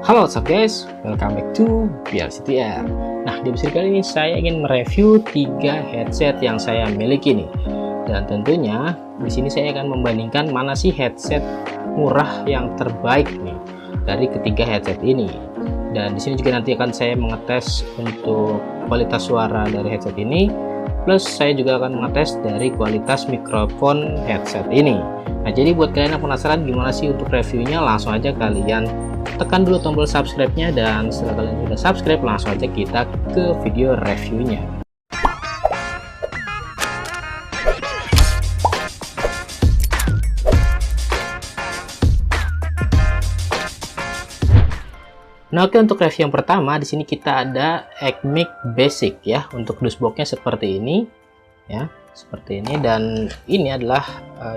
Halo what's up guys, welcome back to BLCTR. Nah, di episode kali ini saya ingin mereview 3 headset yang saya miliki nih. Dan tentunya di sini saya akan membandingkan mana sih headset murah yang terbaik nih dari ketiga headset ini. Dan di sini juga nanti akan saya mengetes untuk kualitas suara dari headset ini, plus saya juga akan mengetes dari kualitas mikrofon headset ini. Nah, jadi buat kalian yang penasaran gimana sih untuk reviewnya, langsung aja kalian tekan dulu tombol subscribe-nya, dan setelah kalian sudah subscribe langsung aja kita ke video reviewnya. Nah, oke, untuk review yang pertama di sini kita ada Ecmic Basic ya. Untuk dashboardnya seperti ini ya, seperti ini, dan ini adalah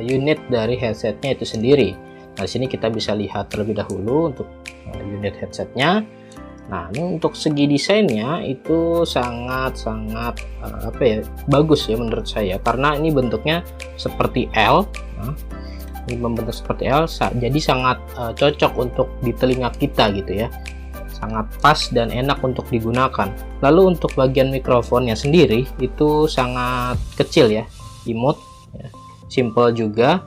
unit dari headsetnya itu sendiri. Nah, di sini kita bisa lihat terlebih dahulu untuk unit headsetnya. Nah, ini untuk segi desainnya itu sangat bagus ya menurut saya, karena ini bentuknya seperti L. Nah, ini membentuk seperti L, jadi sangat cocok untuk di telinga kita gitu ya, sangat pas dan enak untuk digunakan. Lalu untuk bagian mikrofonnya sendiri itu sangat kecil ya, imut ya, simple juga,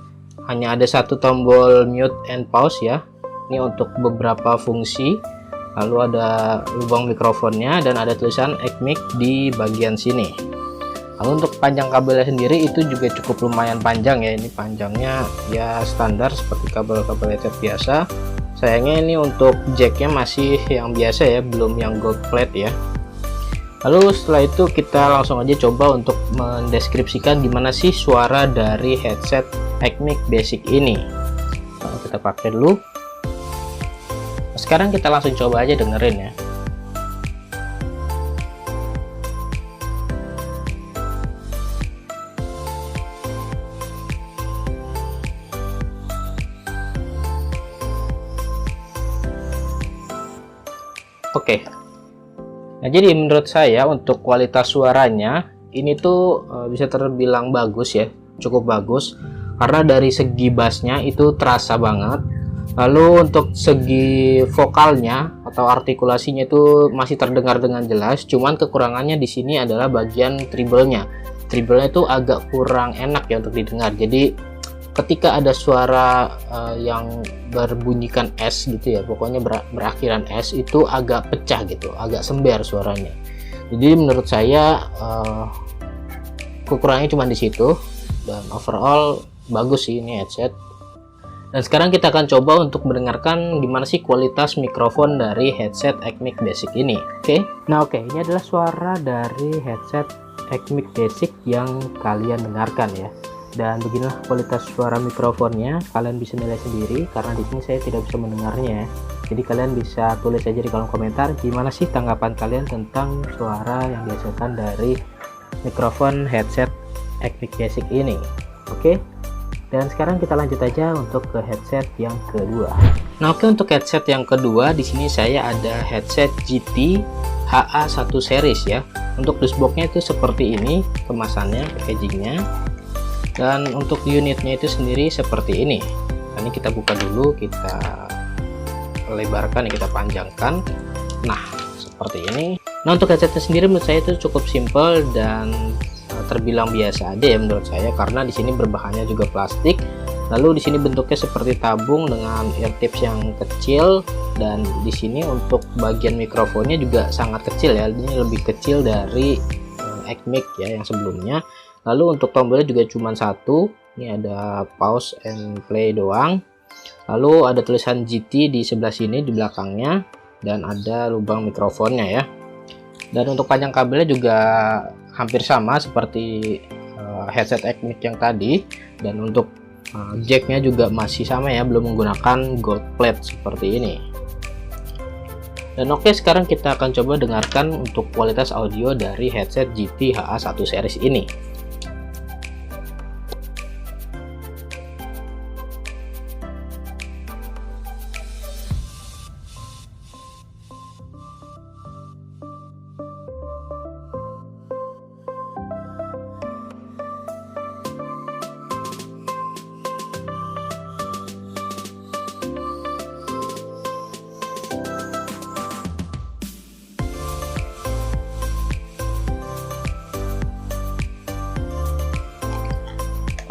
hanya ada satu tombol mute and pause ya, ini untuk beberapa fungsi. Lalu ada lubang mikrofonnya dan ada tulisan Ecmic di bagian sini. Lalu untuk panjang kabelnya sendiri itu juga cukup lumayan panjang ya, ini panjangnya ya standar seperti kabel-kabel headset biasa. Sayangnya ini untuk jacknya masih yang biasa ya, belum yang gold plate ya. Lalu setelah itu kita langsung aja coba untuk mendeskripsikan gimana sih suara dari headset Ecmic Basic ini. Nah, kita pakai dulu. Sekarang kita langsung coba aja dengerin ya. Oke. Nah, jadi menurut saya untuk kualitas suaranya ini tuh bisa terbilang bagus ya, cukup bagus, karena dari segi bassnya itu terasa banget. Lalu untuk segi vokalnya atau artikulasinya itu masih terdengar dengan jelas, cuman kekurangannya di sini adalah bagian treble-nya. Treble-nya itu agak kurang enak ya untuk didengar. Jadi ketika ada suara yang berbunyikan S gitu ya, pokoknya berakhiran S, itu agak pecah gitu, agak sember suaranya. Jadi menurut saya kekurangannya cuma di situ, dan overall bagus sih ini headset. Dan sekarang kita akan coba untuk mendengarkan gimana sih kualitas mikrofon dari headset Ecmic Basic ini. Oke, ini adalah suara dari headset Ecmic Basic yang kalian dengarkan ya. Dan beginilah kualitas suara mikrofonnya, kalian bisa nilai sendiri karena di sini saya tidak bisa mendengarnya ya. Jadi kalian bisa tulis aja di kolom komentar gimana sih tanggapan kalian tentang suara yang dihasilkan dari mikrofon headset Ecmic Basic ini. Oke. Dan sekarang kita lanjut aja untuk ke headset yang kedua. Nah, oke, untuk headset yang kedua di sini saya ada headset GT HA1 series ya. Untuk dashboardnya itu seperti ini kemasannya, packagingnya. Dan untuk unitnya itu sendiri seperti ini. Nah, ini kita buka dulu, kita lebarkan, kita panjangkan. Nah, seperti ini. Nah, untuk headsetnya sendiri menurut saya itu cukup simple dan terbilang biasa aja ya menurut saya, karena di sini berbahannya juga plastik. Lalu di sini bentuknya seperti tabung dengan ear tips yang kecil, dan di sini untuk bagian mikrofonnya juga sangat kecil ya, ini lebih kecil dari Ecmic ya yang sebelumnya. Lalu untuk tombolnya juga cuma satu, ini ada pause and play doang. Lalu ada tulisan GT di sebelah sini di belakangnya, dan ada lubang mikrofonnya ya. Dan untuk panjang kabelnya juga hampir sama seperti headset Ecmic yang tadi, dan untuk jacknya juga masih sama ya, belum menggunakan gold plate seperti ini. Dan oke, sekarang kita akan coba dengarkan untuk kualitas audio dari headset GT HA1 series ini.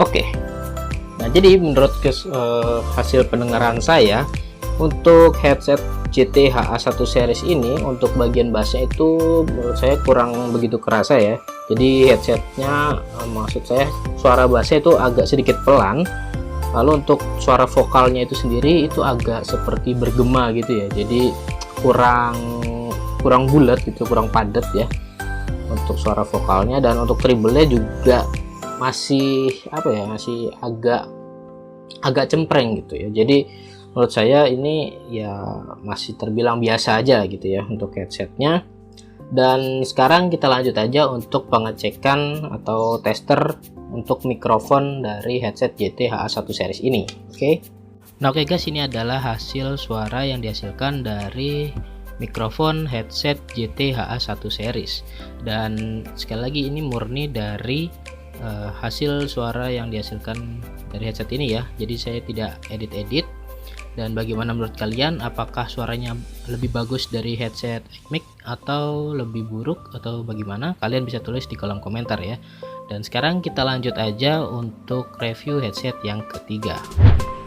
Oke. Nah, jadi menurut hasil pendengaran saya untuk headset GT HA1 series ini, untuk bagian bassnya itu menurut saya kurang begitu kerasa ya. Jadi headsetnya, maksud saya suara bassnya itu agak sedikit pelan. Lalu untuk suara vokalnya itu sendiri itu agak seperti bergema gitu ya. Jadi kurang bulat gitu, kurang padat ya untuk suara vokalnya. Dan untuk treble-nya juga masih masih agak cempreng gitu ya. Jadi menurut saya ini ya masih terbilang biasa aja gitu ya untuk headsetnya. Dan sekarang kita lanjut aja untuk pengecekan atau tester untuk mikrofon dari headset GT HA1 series ini. Oke. Nah, oke guys, ini adalah hasil suara yang dihasilkan dari mikrofon headset GT HA1 series. Dan sekali lagi ini murni dari hasil suara yang dihasilkan dari headset ini ya. Jadi saya tidak edit-edit. Dan bagaimana menurut kalian, apakah suaranya lebih bagus dari headset Ecmic atau lebih buruk atau bagaimana? Kalian bisa tulis di kolom komentar ya. Dan sekarang kita lanjut aja untuk review headset yang ketiga.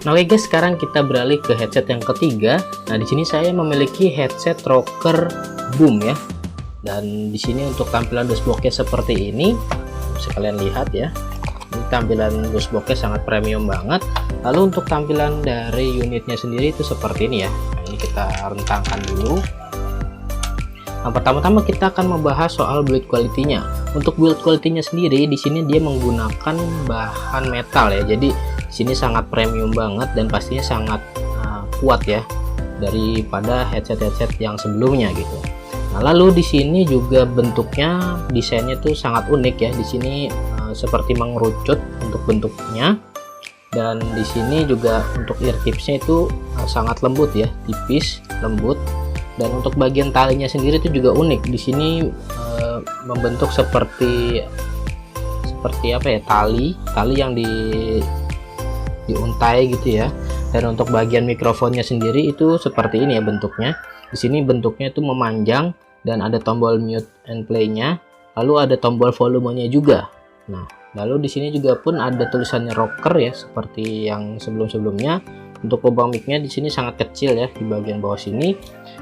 Nah, oke guys, sekarang kita beralih ke headset yang ketiga. Nah, di sini saya memiliki headset Rocker Boom ya. Dan di sini untuk tampilan dashboardnya seperti ini, bisa kalian lihat ya. Ini tampilan dashboardnya sangat premium banget. Lalu untuk tampilan dari unitnya sendiri itu seperti ini ya. Nah, ini kita rentangkan dulu. Nah, pertama-tama kita akan membahas soal build quality-nya. Untuk build quality-nya sendiri, di sini dia menggunakan bahan metal ya. Jadi di sini sangat premium banget dan pastinya sangat kuat ya daripada headset-headset yang sebelumnya gitu. Nah, lalu di sini juga bentuknya, desainnya tuh sangat unik ya. Di sini seperti mengerucut untuk bentuknya. Dan di sini juga untuk ear tipsnya itu sangat lembut ya, tipis, lembut. Dan untuk bagian talinya sendiri itu juga unik. Di sini membentuk seperti apa ya, tali yang diuntai gitu ya. Dan untuk bagian mikrofonnya sendiri itu seperti ini ya bentuknya. Di sini bentuknya itu memanjang dan ada tombol mute and play-nya. Lalu ada tombol volumenya juga. Nah, lalu di sini juga pun ada tulisannya rocker ya, seperti yang sebelum-sebelumnya. Untuk lubang mic-nya di sini sangat kecil ya di bagian bawah sini.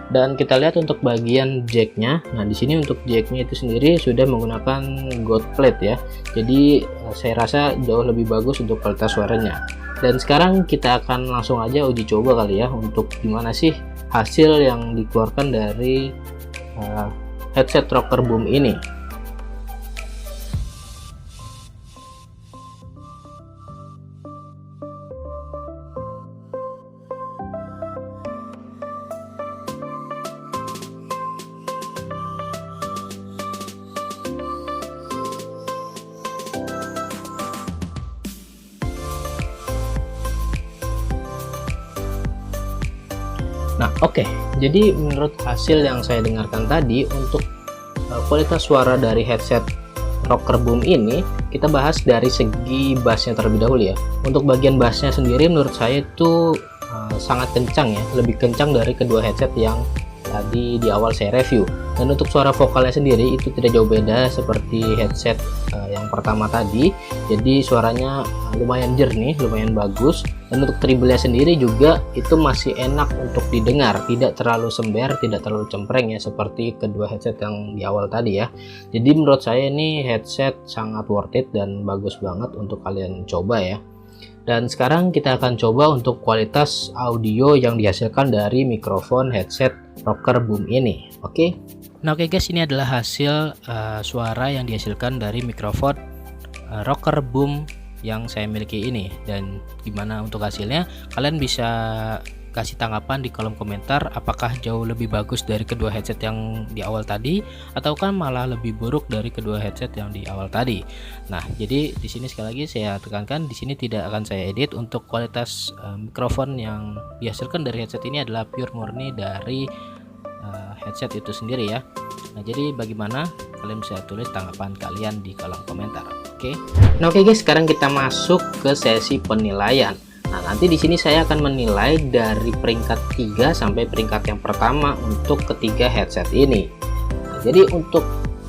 Dan kita lihat untuk bagian jack-nya. Nah, di sini untuk jack-nya itu sendiri sudah menggunakan gold plate ya. Jadi saya rasa jauh lebih bagus untuk kualitas suaranya. Dan sekarang kita akan langsung aja uji coba kali ya untuk gimana sih hasil yang dikeluarkan dari headset Rocker Boom ini. Nah, oke. Jadi menurut hasil yang saya dengarkan tadi, untuk kualitas suara dari headset Rocker Boom ini, kita bahas dari segi bassnya terlebih dahulu ya. Untuk bagian bassnya sendiri menurut saya itu sangat kencang ya, lebih kencang dari kedua headset yang tadi di awal saya review. Dan untuk suara vokalnya sendiri itu tidak jauh beda seperti headset yang pertama tadi. Jadi suaranya lumayan jernih, lumayan bagus. Dan untuk treble-nya sendiri juga itu masih enak untuk didengar, tidak terlalu sember, tidak terlalu cempreng ya seperti kedua headset yang di awal tadi ya. Jadi menurut saya ini headset sangat worth it dan bagus banget untuk kalian coba ya. Dan sekarang kita akan coba untuk kualitas audio yang dihasilkan dari mikrofon headset Rocker Boom ini. Oke. Nah, oke guys, ini adalah hasil suara yang dihasilkan dari mikrofon Rocker Boom yang saya miliki ini. Dan gimana untuk hasilnya, kalian bisa kasih tanggapan di kolom komentar, apakah jauh lebih bagus dari kedua headset yang di awal tadi ataukah malah lebih buruk dari kedua headset yang di awal tadi. Nah, jadi di sini sekali lagi saya tekankan, di sini tidak akan saya edit. Untuk kualitas mikrofon yang dihasilkan dari headset ini adalah pure murni dari headset itu sendiri ya. Nah, jadi bagaimana, kalian bisa tulis tanggapan kalian di kolom komentar. Oke. Nah, oke guys, sekarang kita masuk ke sesi penilaian. Nah, nanti di sini saya akan menilai dari peringkat 3 sampai peringkat yang pertama untuk ketiga headset ini. Nah, jadi untuk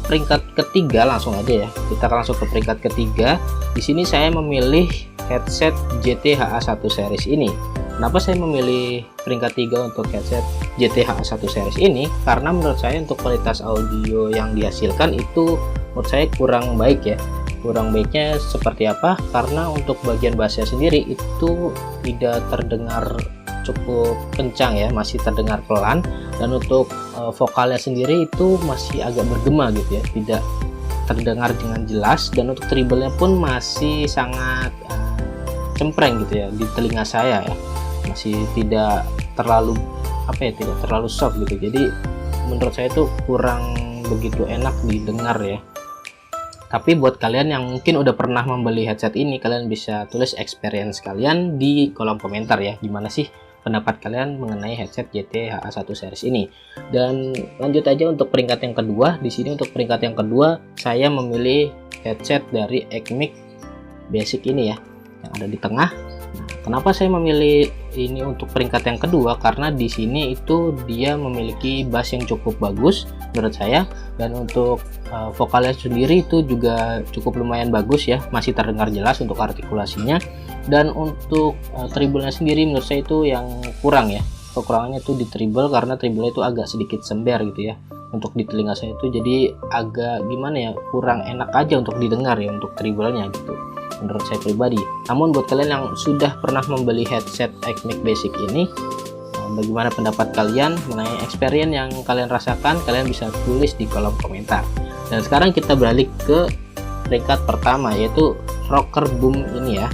peringkat ketiga langsung aja ya. Kita akan langsung ke peringkat ketiga. Di sini saya memilih headset GT-HA1 series ini. Kenapa saya memilih peringkat 3 untuk headset GT-HA1 series ini? Karena menurut saya untuk kualitas audio yang dihasilkan itu menurut saya kurang baik ya. Kurang baiknya seperti apa? Karena untuk bagian bassnya sendiri itu tidak terdengar cukup kencang ya, masih terdengar pelan. Dan untuk vokalnya sendiri itu masih agak bergema gitu ya, tidak terdengar dengan jelas. Dan untuk treble-nya pun masih sangat cempreng gitu ya di telinga saya ya, masih tidak terlalu tidak terlalu soft gitu. Jadi menurut saya itu kurang begitu enak didengar ya. Tapi buat kalian yang mungkin udah pernah membeli headset ini, kalian bisa tulis experience kalian di kolom komentar ya, gimana sih pendapat kalian mengenai headset GT-HA1 series ini. Dan lanjut aja untuk peringkat yang kedua. Di sini untuk peringkat yang kedua saya memilih headset dari Ecmic Basic ini ya, yang ada di tengah. Nah, kenapa saya memilih ini untuk peringkat yang kedua? Karena di sini itu dia memiliki bass yang cukup bagus menurut saya, dan untuk vokalnya sendiri itu juga cukup lumayan bagus ya, masih terdengar jelas untuk artikulasinya. Dan untuk treble-nya sendiri menurut saya itu yang kurang ya. Kekurangannya itu di treble, karena treble itu agak sedikit sember gitu ya untuk di telinga saya itu, jadi agak gimana ya, kurang enak aja untuk didengar ya untuk treble-nya gitu menurut saya pribadi. Namun buat kalian yang sudah pernah membeli headset Ecmic Basic ini, bagaimana pendapat kalian mengenai experience yang kalian rasakan? Kalian bisa tulis di kolom komentar. Dan sekarang kita beralih ke peringkat pertama, yaitu Rocker Boom ini ya.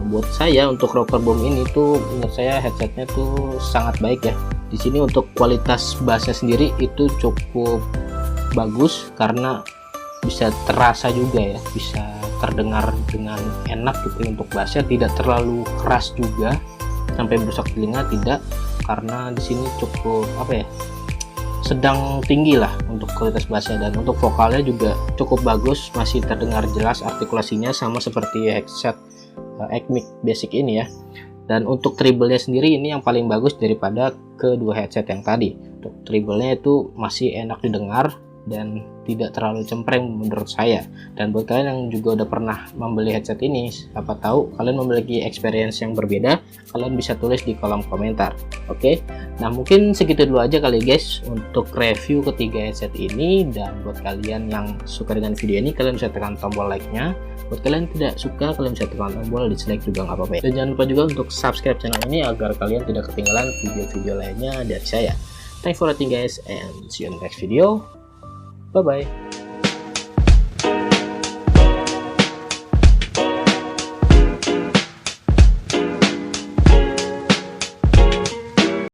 Buat saya untuk Rocker Boom ini tuh menurut saya headsetnya tuh sangat baik ya. Di sini untuk kualitas bassnya sendiri itu cukup bagus, karena bisa terasa juga ya, bisa terdengar dengan enak gitu untuk bassnya, tidak terlalu keras juga sampai merusak telinga, tidak, karena di sini cukup sedang tinggi lah untuk kualitas bassnya. Dan untuk vokalnya juga cukup bagus, masih terdengar jelas artikulasinya sama seperti headset Ecmic Basic ini ya. Dan untuk treble-nya sendiri ini yang paling bagus daripada kedua headset yang tadi. Untuk treble-nya itu masih enak didengar dan tidak terlalu cempreng menurut saya. Dan buat kalian yang juga udah pernah membeli headset ini, siapa tahu kalian memiliki experience yang berbeda, kalian bisa tulis di kolom komentar. Oke, nah mungkin segitu dulu aja kali guys untuk review ketiga headset ini. Dan buat kalian yang suka dengan video ini, kalian bisa tekan tombol like-nya. Buat kalian tidak suka, kalian bisa tekan tombol dislike juga nggak apa-apa ya. Dan jangan lupa juga untuk subscribe channel ini agar kalian tidak ketinggalan video-video lainnya dari saya. Thanks for watching guys, and see you in the next video. Bye bye.